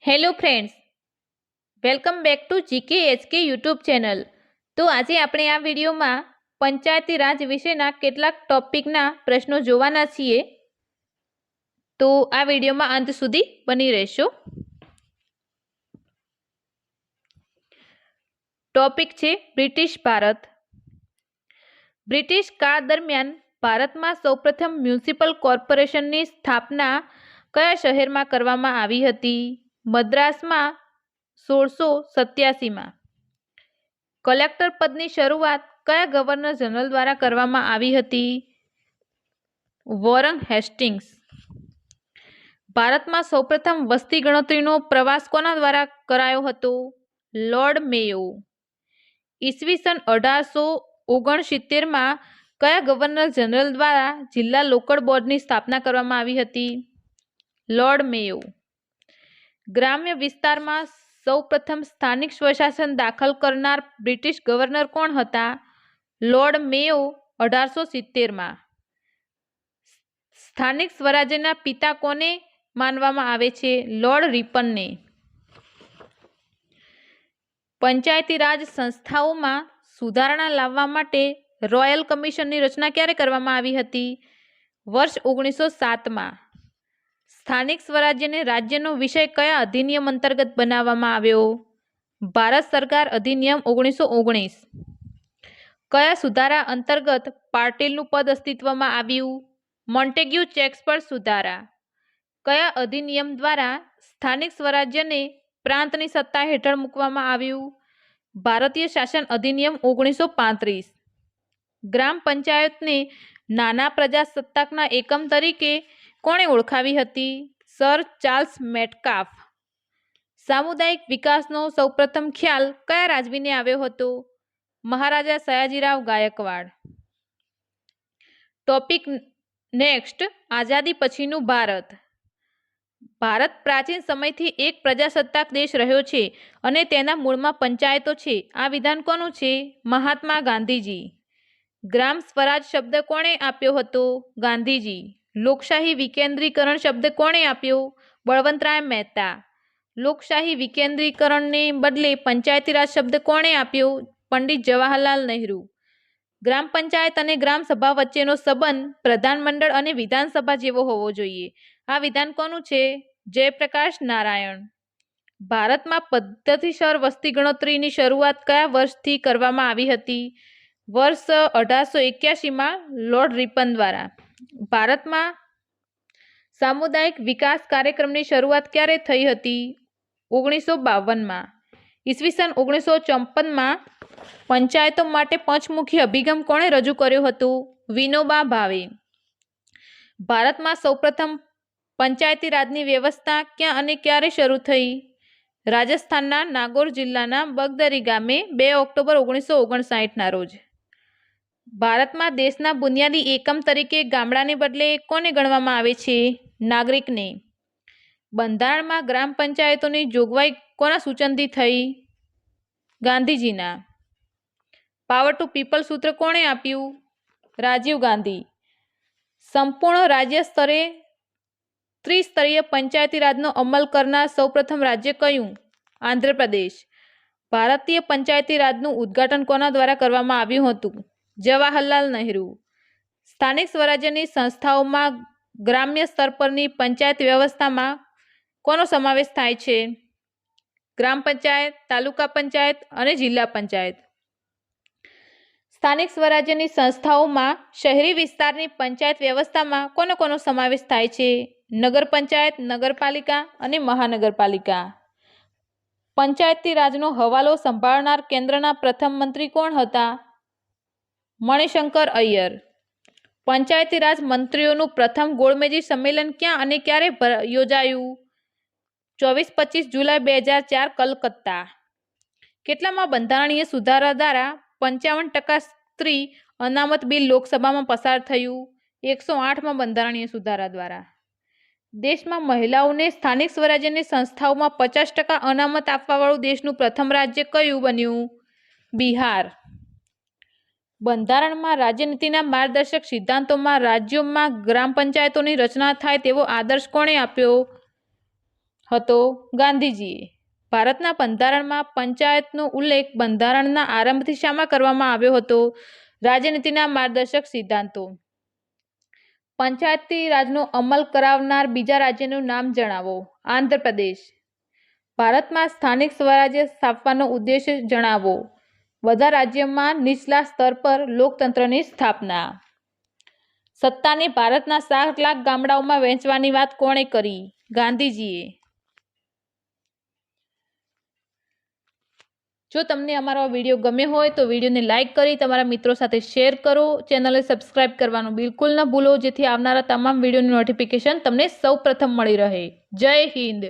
Hello friends, welcome back to GK HK YouTube channel. તો આજે આપણે આ વિડીયોમાં પંચાયતી રાજ વિશેના કેટલાક ટોપિકના પ્રશ્નો જોવાના છીએ। તો આ વિડીયોમાં અંત સુધી બની રહેશો। ટોપિક છે બ્રિટિશ ભારત। બ્રિટિશ કાળ દરમિયાન ભારતમાં સૌપ્રથમ મ્યુનિસિપલ કોર્પોરેશનની સ્થાપના કયા શહેરમાં કરવામાં આવી હતી? મદ્રાસમાં 1687માં। કલેક્ટર પદની શરૂઆત કયા ગવર્નર જનરલ દ્વારા કરવામાં આવી હતી? Warren Hastings. ભારતમાં સૌપ્રથમ વસ્તી ગણતરીનો પ્રવાસ કોના દ્વારા કરાયો હતો? લોર્ડ મેયો। ઈસવીસન 1869માં કયા ગવર્નર જનરલ દ્વારા જિલ્લા લોકલ બોર્ડની સ્થાપના કરવામાં આવી હતી? લોર્ડ મેયો। ગ્રામ્ય વિસ્તારમાં સૌપ્રથમ સ્થાનિક સ્વશાસન દાખલ કરનાર બ્રિટિશ ગવર્નર કોણ હતા? લોર્ડ મેયો 1870માં। સ્થાનિક સ્વરાજ્યના પિતા કોને માનવામાં આવે છે? લોર્ડ રિપનને। પંચાયતી રાજ સંસ્થાઓમાં સુધારણા લાવવા માટે રોયલ કમિશનની રચના ક્યારે કરવામાં આવી હતી? વર્ષ 1907માં। સ્થાનિક સ્વરાજ્યને રાજ્યનો વિષય કયા અધિનિયમ અંતર્ગત બનાવવામાં આવ્યો? ભારત સરકાર અધિનિયમ 1919। કયા સુધારા અંતર્ગત પાટીલનું પદ અસ્તિત્વમાં આવ્યું? મોન્ટેગ્યુ ચેમ્બર્સ સુધારા। કયા અધિનિયમ દ્વારા સ્થાનિક સ્વરાજ્યને પ્રાંતની સત્તા હેઠળ મૂકવામાં આવ્યું? ભારતીય શાસન અધિનિયમ 1935। ગ્રામ પંચાયતને નાના પ્રજાસત્તાકના એકમ તરીકે કોણે ઓળખાવી હતી? Sir Charles Metcalfe. સામુદાયિક વિકાસનો સૌપ્રથમ ખ્યાલ કયા રાજવીને આવ્યો હતો? મહારાજા સયાજીરાવ ગાયકવાડ। ટોપિક નેક્સ્ટ, આઝાદી પછીનું ભારત। ભારત પ્રાચીન સમયથી એક પ્રજાસત્તાક દેશ રહ્યો છે અને તેના મૂળમાં પંચાયતો છે। આ વિધાન કોનું છે? મહાત્મા ગાંધીજી। ગ્રામ સ્વરાજ શબ્દ કોણે આપ્યો હતો? ગાંધીજી। લોકશાહી વિકેન્દ્રીકરણ શબ્દ કોણે આપ્યો? બળવંતરાય મહેતા। લોકશાહી વિકેન્દ્રીકરણને બદલે પંચાયતી રાજ શબ્દ કોણે આપ્યો? પંડિત જવાહરલાલ નહેરુ। ગ્રામ પંચાયત અને ગ્રામ સભા વચ્ચેનો સંબંધ પ્રધાનમંડળ અને વિધાનસભા જેવો હોવો જોઈએ। આ વિધાન કોનું છે? જયપ્રકાશ નારાયણ। ભારતમાં પદ્ધતિસર વસ્તી ગણતરીની શરૂઆત કયા વર્ષથી કરવામાં આવી હતી? વર્ષ 1881માં લોર્ડ રિપન દ્વારા। ભારતમાં સામુદાયિક વિકાસ કાર્યક્રમની શરૂઆત ક્યારે થઈ હતી? 1952માં। ઈસવીસન 1954માં પંચાયતો માટે પંચમુખી અભિગમ કોણે રજૂ કર્યો હતો? વિનોબા ભાવે। ભારતમાં સૌપ્રથમ પંચાયતી રાજની વ્યવસ્થા ક્યાં અને ક્યારે શરૂ થઈ? રાજસ્થાનના નાગૌર જિલ્લાના બગદરી ગામે 2 ઓક્ટોબર 1959ના રોજ। ભારતમાં દેશના બુનિયાદી એકમ તરીકે ગામડાને બદલે કોને ગણવામાં આવે છે? નાગરિકને। બંધારણમાં ગ્રામ પંચાયતોની જોગવાઈ કોના સૂચનથી થઈ? ગાંધીજીના। પાવર ટુ પીપલ સૂત્ર કોણે આપ્યું? રાજીવ ગાંધી। સંપૂર્ણ રાજ્ય સ્તરે ત્રિસ્તરીય પંચાયતી રાજનો અમલ કરનાર સૌપ્રથમ રાજ્ય કયું? આંધ્રપ્રદેશ। ભારતીય પંચાયતી રાજનું ઉદ્ઘાટન કોના દ્વારા કરવામાં આવ્યું હતું? જવાહરલાલ નહેરુ। સ્થાનિક સ્વરાજ્યની સંસ્થાઓમાં ગ્રામ્ય સ્તર પરની પંચાયત વ્યવસ્થામાં કોનો સમાવેશ થાય છે? ગ્રામ પંચાયત, તાલુકા પંચાયત અને જિલ્લા પંચાયત। સ્થાનિક સ્વરાજ્યની સંસ્થાઓમાં શહેરી વિસ્તારની પંચાયત વ્યવસ્થામાં કોનો સમાવેશ થાય છે? નગર પંચાયત, નગરપાલિકા અને મહાનગરપાલિકા। પંચાયતી રાજનો હવાલો સંભાળનાર કેન્દ્રના પ્રથમ મંત્રી કોણ હતા? મણિશંકર અય્યર। પંચાયતી રાજ મંત્રીઓનું પ્રથમ ગોળમેજી સંમેલન ક્યાં અને ક્યારે યોજાયું? 24-25 જુલાઈ 2004 કલકત્તા। કેટલામાં બંધારણીય સુધારા દ્વારા 55% સ્ત્રી અનામત બિલ લોકસભામાં પસાર થયું? 108માં બંધારણીય સુધારા દ્વારા। દેશમાં મહિલાઓને સ્થાનિક સ્વરાજ્યની સંસ્થાઓમાં 50% અનામત આપવાવાળું દેશનું પ્રથમ રાજ્ય કયું બન્યું? બિહાર। બંધારણમાં રાજ્યનીતિના માર્ગદર્શક સિદ્ધાંતોમાં રાજ્યોમાં ગ્રામ પંચાયતોની રચના થાય તેવો આદર્શ કોણે આપ્યો? હતો ગાંધીજીએ. ભારતના બંધારણમાં પંચાયતનો ઉલ્લેખ બંધારણના આરંભથી શામાં કરવામાં આવ્યો હતો? રાજનીતિના માર્ગદર્શક સિદ્ધાંતો. પંચાયતી રાજનો અમલ કરાવનાર બીજા રાજ્યનું નામ જણાવો. આંધ્રપ્રદેશ. ભારતમાં સ્થાનિક સ્વરાજ્ય સ્થાપવાનો ઉદ્દેશ જણાવો. બધા રાજ્યોમાં નીચલા સ્તર પર લોકતંત્રની સ્થાપના. સત્તાને ભારતના 7 લાખ ગામડાઓમાં વહેંચવાની વાત કોણે કરી? ગાંધીજીએ. જો તમને અમારો વિડીયો ગમ્યો હોય તો વિડીયોને લાઇક કરી તમારા મિત્રો સાથે શેર કરો. ચેનલને સબસ્ક્રાઇબ કરવાનું બિલકુલ ન ભૂલો, જેથી આવનારા તમામ વિડીયોની નોટિફિકેશન તમને સૌ પ્રથમ મળી રહે. જય હિન્દ.